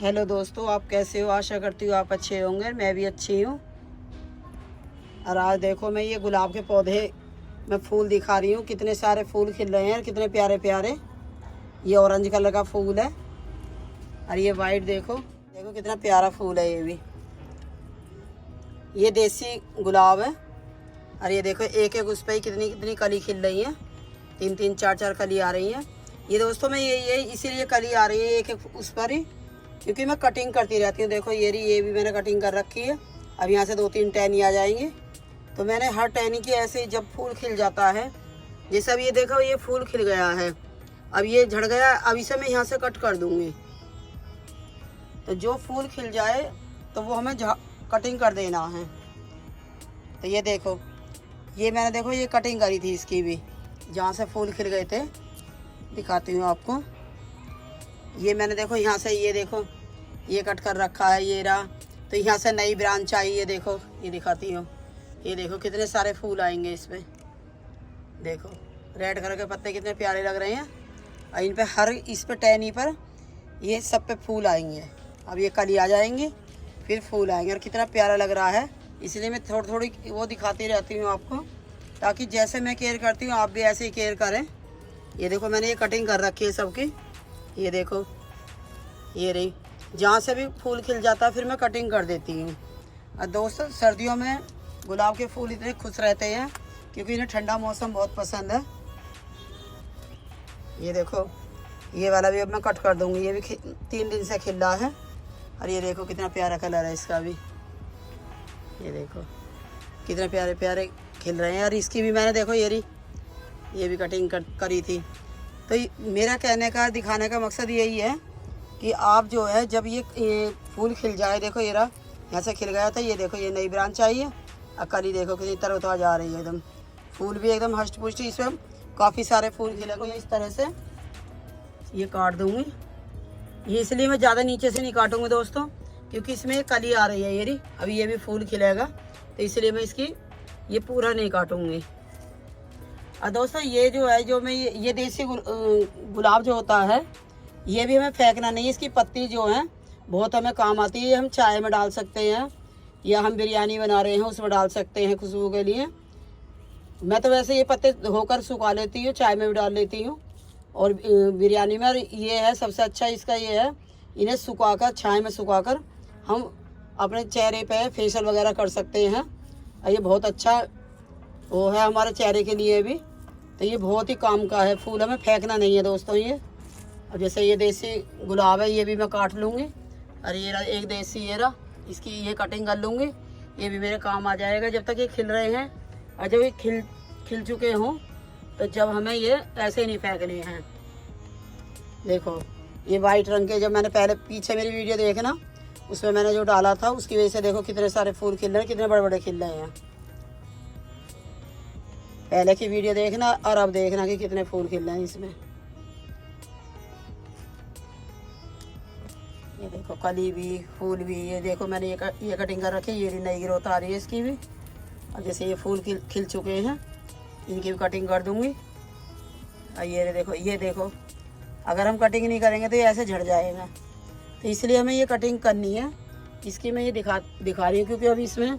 Hello दोस्तों, आप कैसे हो? आशा करती हूँ आप अच्छे होंगे। मैं भी अच्छी हूँ। और आज देखो मैं ये गुलाब के पौधे में फूल दिखा रही हूँ। कितने सारे फूल खिल रहे हैं, कितने प्यारे प्यारे। ये ऑरेंज कलर का फूल है और ये वाइट देखो देखो कितना प्यारा फूल है। ये भी ये देसी गुलाब है। और ये देखो एक एक उस पर ही कितनी कितनी कली खिल रही है। तीन तीन चार चार कली आ रही हैं। ये दोस्तों मैं ये इसीलिए कली आ रही है एक एक उस पर ही, क्योंकि मैं कटिंग करती रहती हूँ। देखो ये भी मैंने कटिंग कर रखी है। अब यहाँ से 2-3 टहनी आ जाएंगे। तो मैंने हर टहनी की ऐसे जब फूल खिल जाता है, जैसे अब ये देखो ये फूल खिल गया है, अब ये झड़ गया, अब इसे मैं यहाँ से कट कर दूँगी। तो जो फूल खिल जाए तो वो हमें कटिंग कर देना है। तो ये देखो ये मैंने देखो ये कटिंग करी थी इसकी भी, जहाँ से फूल खिल गए थे। दिखाती हूँ आपको। ये मैंने देखो यहाँ से ये देखो ये कट कर रखा है, ये रहा। तो यहाँ से नई ब्रांच आई है। देखो ये दिखाती हूँ। ये देखो कितने सारे फूल आएंगे इसमें। देखो रेड कलर के पत्ते कितने प्यारे लग रहे हैं। और इन पे हर इस पे टहनी पर ये सब पे फूल आएंगे। अब ये कली आ जाएंगे फिर फूल आएंगे। और कितना प्यारा लग रहा है, इसलिए मैं थोड़ी थोड़ी वो दिखाती रहती हूँ आपको, ताकि जैसे मैं केयर करती हूँ आप भी ऐसे ही केयर करें। ये देखो मैंने ये कटिंग कर रखी है सबकी। ये देखो ये रही, जहाँ से भी फूल खिल जाता है फिर मैं कटिंग कर देती हूँ। और दोस्तों सर्दियों में गुलाब के फूल इतने खुश रहते हैं क्योंकि इन्हें ठंडा मौसम बहुत पसंद है। ये देखो ये वाला भी अब मैं कट कर दूँगी। ये भी 3 दिन से खिल रहा है। और ये देखो कितना प्यारा कलर है इसका भी। ये देखो कितने प्यारे प्यारे खिल रहे हैं। और इसकी भी मैंने देखो ये भी कटिंग करी थी। तो मेरा कहने का दिखाने का मकसद यही है कि आप जो है जब ये फूल खिल जाए, देखो ये रहा यहाँ से खिल गया था। ये देखो ये नई ब्रांच आई है। और कली देखो कितनी तरोताजा आ रही है एकदम। फूल भी एकदम हष्ट पुष्ट, इसमें काफ़ी सारे फूल खिले। मैं इस तरह से ये काट दूँगी। ये इसलिए मैं ज़्यादा नीचे से नहीं काटूँगी दोस्तों, क्योंकि इसमें कली आ रही है। ये रही, अभी ये भी फूल खिलेगा, तो इसलिए मैं इसकी ये पूरा नहीं काटूँगी। और दोस्तों ये जो है जो मैं ये देसी गुलाब जो होता है, ये भी हमें फेंकना नहीं है। इसकी पत्ती जो है बहुत हमें काम आती है। हम चाय में डाल सकते हैं, या हम बिरयानी बना रहे हैं उसमें डाल सकते हैं खुशबू के लिए। मैं तो वैसे ये पत्ते धोकर सुखा लेती हूँ, चाय में भी डाल लेती हूँ और बिरयानी में। और ये है सबसे अच्छा इसका ये है, इन्हें सुखाकर छाया में सुखाकर हम अपने चेहरे पे फेशियल वगैरह कर सकते हैं। और ये बहुत अच्छा वो है हमारे चेहरे के लिए भी। तो ये बहुत ही काम का है फूल, हमें फेंकना नहीं है दोस्तों ये। और जैसे ये देसी गुलाब है, ये भी मैं काट लूँगी। और ये एक देसी ये रहा, इसकी ये कटिंग कर लूँगी। ये भी मेरे काम आ जाएगा जब तक ये खिल रहे हैं। और जब ये खिल चुके हों तो जब हमें ये ऐसे नहीं फेंकने हैं। देखो ये वाइट रंग के, जब मैंने पहले पीछे मेरी वीडियो देखना उसमें मैंने जो डाला था उसकी वजह से देखो कितने सारे फूल खिल रहे हैं, कितने बड़े बड़े खिल रहे हैं। पहले की वीडियो देखना और अब देखना कि कितने फूल खिल रहे हैं इसमें। ये देखो कली भी फूल भी। ये देखो मैंने ये कटिंग कर रखी है। ये नई ग्रोथ आ रही है इसकी भी। और जैसे ये फूल खिल चुके हैं, इनकी भी कटिंग कर दूंगी। और ये देखो अगर हम कटिंग नहीं करेंगे तो ये ऐसे झड़ जाएगा। तो इसलिए हमें ये कटिंग करनी है। इसकी मैं ये दिखा रही हूँ क्योंकि अभी इसमें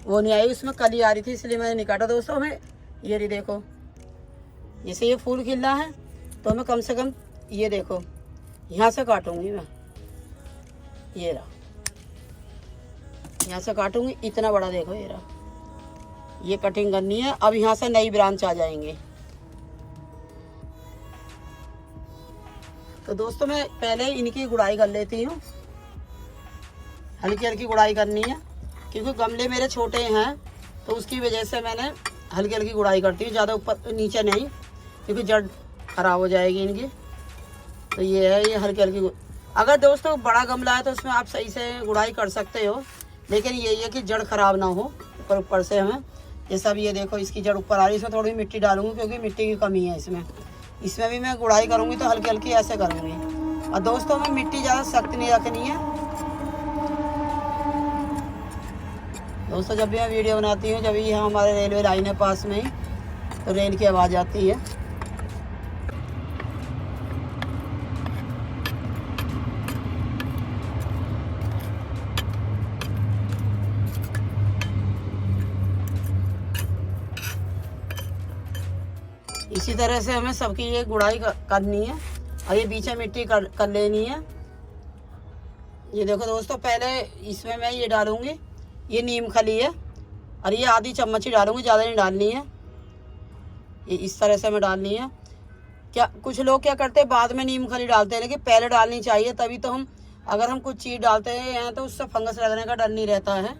वो नहीं आई, उसमें कली आ रही थी, इसलिए मैंने नहीं काटा दोस्तों। हमें ये रही देखो, जैसे ये फूल खिल रहा है तो हमें कम से कम ये देखो यहाँ से काटूंगी मैं। ये रहा, यहाँ से काटूंगी इतना बड़ा। देखो ये रहा, ये कटिंग करनी है। अब यहाँ से नई ब्रांच आ जाएंगे। तो दोस्तों मैं पहले इनकी गुड़ाई कर लेती हूँ। हल्की हल्की गुड़ाई करनी है क्योंकि गमले मेरे छोटे हैं, तो उसकी वजह से मैंने हल्की हल्की गुड़ाई करती हूँ, ज़्यादा ऊपर नीचे नहीं, क्योंकि जड़ खराब हो जाएगी इनकी। तो ये है, ये हल्की हल्की। अगर दोस्तों बड़ा गमला है तो उसमें आप सही से गुड़ाई कर सकते हो, लेकिन यही है कि जड़ खराब ना हो ऊपर से हमें। ये सब ये देखो इसकी जड़ ऊपर आ रही है। इसमें थोड़ी मिट्टी डालूंगी क्योंकि मिट्टी की कमी है इसमें भी मैं गुड़ाई करूँगी तो हल्की हल्की ऐसे करूँगी। और दोस्तों हमें मिट्टी ज़्यादा सख्त नहीं रखनी है। दोस्तों जब भी मैं वीडियो बनाती हूँ, जब यहाँ हमारे रेलवे लाइन है पास में ही, तो रेल की आवाज़ आती है। इसी तरह से हमें सबकी ये गुड़ाई करनी है और ये बीच में मिट्टी कर लेनी है। ये देखो दोस्तों, पहले इसमें मैं ये डालूंगी, ये नीम खली है और ये आधी चम्मच ही डालूंगी, ज़्यादा नहीं डालनी है। ये इस तरह से हमें डालनी है। क्या कुछ लोग क्या करते हैं, बाद में नीम खली डालते हैं, लेकिन पहले डालनी चाहिए, तभी तो हम अगर हम कुछ चीज़ डालते हैं तो उससे फंगस लगने का डर नहीं रहता है।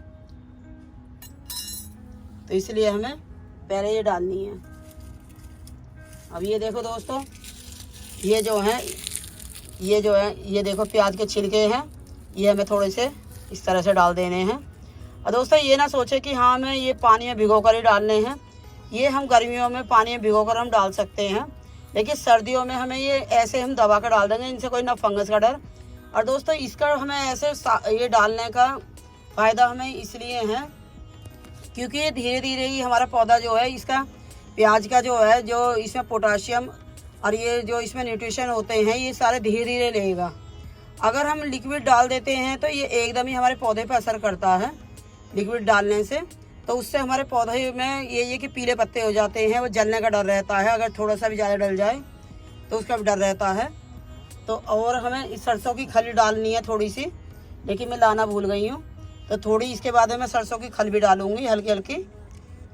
तो इसलिए हमें पहले ये डालनी है। अब ये देखो दोस्तों, ये जो है ये देखो प्याज के छिलके हैं, ये हमें थोड़े से इस तरह से डाल देने हैं। और दोस्तों ये ना सोचे कि हाँ हमें ये पानी में भिगो कर ही डालने हैं। ये हम गर्मियों में पानी में भिगो कर हम डाल सकते हैं, लेकिन सर्दियों में हमें ये ऐसे हम दबा कर डाल देंगे, इनसे कोई ना फंगस का डर। और दोस्तों इसका हमें ऐसे ये डालने का फ़ायदा हमें इसलिए है क्योंकि ये धीरे धीरे ही हमारा पौधा जो है, इसका प्याज का जो है, जो इसमें पोटाशियम और ये जो इसमें न्यूट्रिशन होते हैं, ये सारे धीरे धीरे लेगा। अगर हम लिक्विड डाल देते हैं तो ये एकदम ही हमारे पौधे पर असर करता है लिक्विड डालने से। तो उससे हमारे पौधे में ये कि पीले पत्ते हो जाते हैं, वो जलने का डर रहता है। अगर थोड़ा सा भी ज़्यादा डल जाए तो उसका भी डर रहता है। तो और हमें इस सरसों की खली डालनी है थोड़ी सी, लेकिन मैं लाना भूल गई हूँ। तो थोड़ी इसके बाद मैं सरसों की खल भी डालूँगी हल्की हल्की,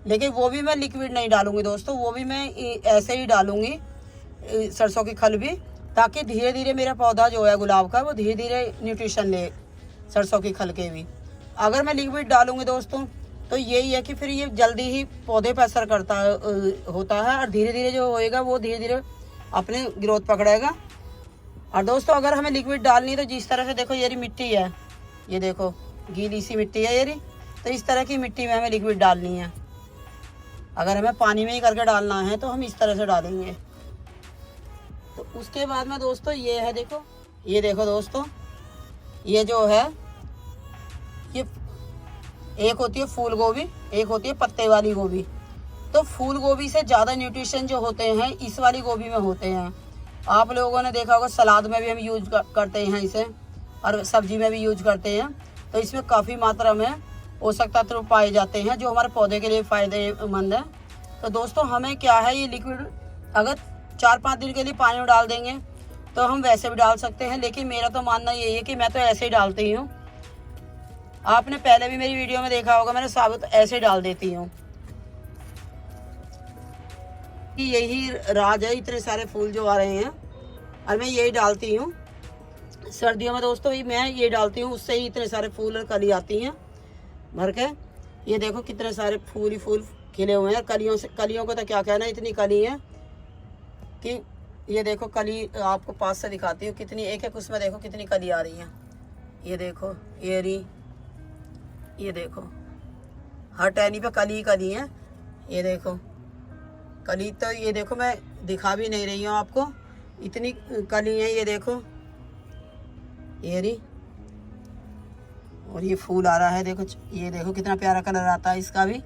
लेकिन वो भी मैं लिक्विड नहीं डालूँगी दोस्तों, वो भी मैं ऐसे ही डालूँगी सरसों की खल भी, ताकि धीरे धीरे मेरा पौधा जो है गुलाब का, वो धीरे धीरे न्यूट्रिशन ले सरसों की खल के भी। अगर मैं लिक्विड डालूँगी दोस्तों तो यही है कि फिर ये जल्दी ही पौधे पर असर करता होता है और धीरे धीरे जो होएगा वो धीरे धीरे अपने ग्रोथ पकड़ेगा। और दोस्तों अगर हमें लिक्विड डालनी है तो जिस तरह से देखो ये मिट्टी है, ये देखो गीली सी मिट्टी है ये, तो इस तरह की मिट्टी में हमें लिक्विड डालनी है। अगर हमें पानी में ही करके डालना है तो हम इस तरह से डालेंगे। तो उसके बाद में दोस्तों ये है, देखो ये देखो दोस्तों, ये जो है ये एक होती है फूल गोभी, एक होती है पत्ते वाली गोभी। तो फूल गोभी से ज़्यादा न्यूट्रिशन जो होते हैं इस वाली गोभी में होते हैं। आप लोगों ने देखा होगा सलाद में भी हम यूज करते हैं इसे, और सब्जी में भी यूज करते हैं। तो इसमें काफ़ी मात्रा में पोषक तत्व पाए जाते हैं जो हमारे पौधे के लिए फ़ायदेमंद है। तो दोस्तों हमें क्या है, ये लिक्विड अगर 4-5 दिन के लिए पानी में डाल देंगे तो हम वैसे भी डाल सकते हैं, लेकिन मेरा तो मानना यही है कि मैं तो ऐसे ही डालती हूँ। आपने पहले भी मेरी वीडियो में देखा होगा, मैंने साबुत ऐसे डाल देती हूँ कि यही राज है, इतने सारे फूल जो आ रहे हैं और मैं यही डालती हूँ। सर्दियों में दोस्तों मैं ये डालती हूँ, उससे ही इतने सारे फूल और कली आती हैं भर के। ये देखो कितने सारे फूल ही फूल खिले हुए हैं। कलियों को तो क्या कहना, इतनी कली है कि ये देखो कली आपको पास से दिखाती हूँ कितनी, एक एक उसमें देखो कितनी कली आ रही है। ये देखो ये देखो हर टहनी पे कली कली है। ये देखो कली, तो ये देखो मैं दिखा भी नहीं रही हूँ आपको, इतनी कली है। ये देखो ये रही, और ये फूल आ रहा है, देखो ये देखो कितना प्यारा कलर आता है इसका भी।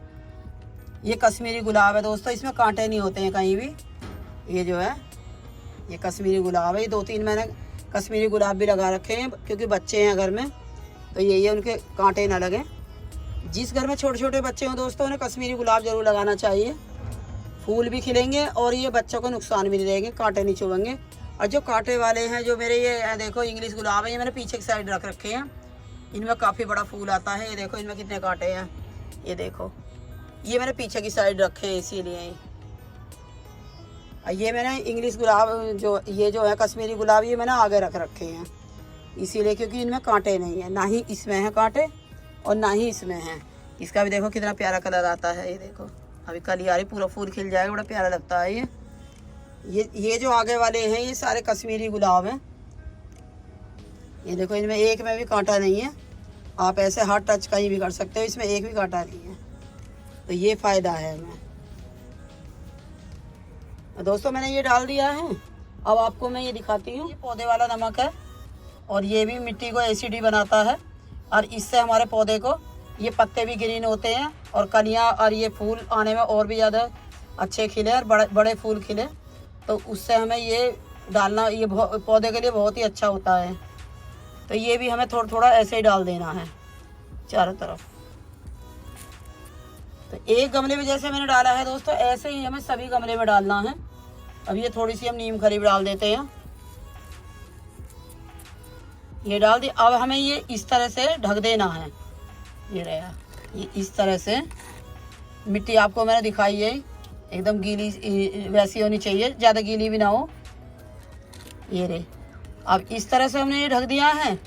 ये कश्मीरी गुलाब है दोस्तों, इसमें कांटे नहीं होते हैं कहीं भी। ये जो है ये कश्मीरी गुलाब है। ये 2-3 मैंने कश्मीरी गुलाब भी लगा रखे हैं क्योंकि बच्चे हैं घर में, तो यही है उनके कांटे ना लगे। जिस घर में छोटे छोटे बच्चे हों दोस्तों उन्हें कश्मीरी गुलाब जरूर लगाना चाहिए, फूल भी खिलेंगे और ये बच्चों को नुकसान भी नहीं देंगे, कांटे नहीं चुभेंगे। और जो कांटे वाले हैं जो मेरे ये देखो इंग्लिश गुलाब है, ये मैंने पीछे की साइड रख रखे हैं। इनमें काफ़ी बड़ा फूल आता है। ये देखो इनमें कितने कांटे हैं, ये देखो ये मैंने पीछे की साइड रखे हैं इसीलिए। ये मैंने इंग्लिश गुलाब जो ये जो है कश्मीरी गुलाब, ये मैंने आगे रख रखे हैं इसीलिए क्योंकि इनमें कांटे नहीं है, ना ही इसमें है कांटे और ना ही इसमें है। इसका भी देखो कितना प्यारा कलर आता है। ये देखो अभी कली आ रही, पूरा फूल खिल जाएगा, बड़ा प्यारा लगता है। ये जो आगे वाले हैं ये सारे कश्मीरी गुलाब हैं। ये देखो इनमें एक में भी कांटा नहीं है, आप ऐसे हाथ टच कहीं भी कर सकते हो, इसमें एक भी कांटा नहीं है। तो ये फ़ायदा है हमें। दोस्तों मैंने ये डाल दिया है। अब आपको मैं ये दिखाती हूँ, ये पौधे वाला नमक है और ये भी मिट्टी को एसिडी बनाता है और इससे हमारे पौधे को ये पत्ते भी ग्रीन होते हैं और कलियाँ और ये फूल आने में और भी ज़्यादा अच्छे खिले और बड़े बड़े फूल खिले। तो उससे हमें ये डालना, ये पौधे के लिए बहुत ही अच्छा होता है। तो ये भी हमें थोड़ा थोड़ा ऐसे ही डाल देना है चारों तरफ। तो एक गमले में जैसे मैंने डाला है दोस्तों, ऐसे ही हमें सभी गमले में डालना है। अब ये थोड़ी सी हम नीम खली डाल देते हैं, ये डाल दी। अब हमें ये इस तरह से ढक देना है। ये रहा, ये इस तरह से मिट्टी आपको मैंने दिखाई है, एकदम गीली वैसी होनी चाहिए, ज़्यादा गीली भी ना हो। ये रे, अब इस तरह से हमने ये ढक दिया है।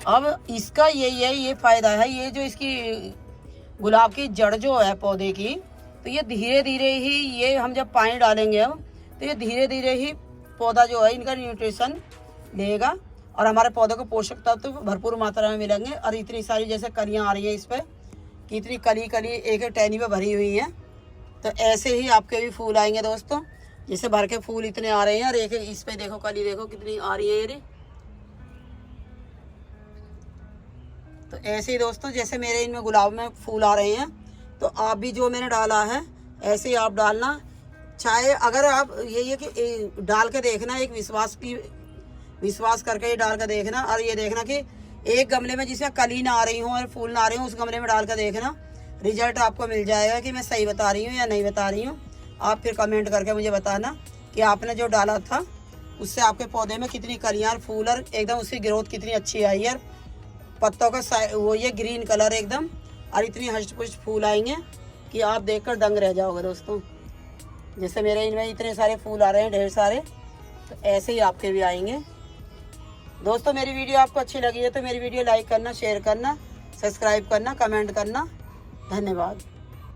अब इसका यही है, ये फ़ायदा है, ये जो इसकी गुलाब की जड़ जो है पौधे की, तो ये धीरे धीरे ही, ये हम जब पानी डालेंगे अब, तो ये धीरे धीरे ही पौधा जो है इनका न्यूट्रिशन लेगा और हमारे पौधे को पोषक तत्व तो भरपूर मात्रा में मिलेंगे। और इतनी सारी जैसे कलियां आ रही हैं इस पर, कि इतनी कली कली एक एक टहनी पे भरी हुई हैं, तो ऐसे ही आपके भी फूल आएंगे दोस्तों। जैसे भर के फूल इतने आ रहे हैं और एक एक इस पे देखो कली देखो कितनी आ रही है ये। तो ऐसे ही दोस्तों जैसे मेरे इनमें गुलाब में फूल आ रहे हैं, तो आप भी जो मैंने डाला है ऐसे ही आप डालना। चाहे अगर आप ये कि डाल के देखना, एक विश्वास करके ये डाल कर देखना, और ये देखना कि एक गमले में जिसमें कली ना आ रही हो और फूल ना आ रहे हो, उस गमले में डाल कर देखना, रिजल्ट आपको मिल जाएगा कि मैं सही बता रही हूँ या नहीं बता रही हूँ। आप फिर कमेंट करके मुझे बताना कि आपने जो डाला था उससे आपके पौधे में कितनी कलियाँ और फूल और एकदम उसकी ग्रोथ कितनी अच्छी आई है। पत्तों का वो ये ग्रीन कलर एकदम, और इतनी हष्ट पुष्ट फूल आएंगे कि आप देखकर दंग रह जाओगे दोस्तों। जैसे मेरे इनमें इतने सारे फूल आ रहे हैं, ढेर सारे, तो ऐसे ही आपके भी आएंगे दोस्तों। मेरी वीडियो आपको अच्छी लगी है तो मेरी वीडियो लाइक करना, शेयर करना, सब्सक्राइब करना, कमेंट करना। धन्यवाद।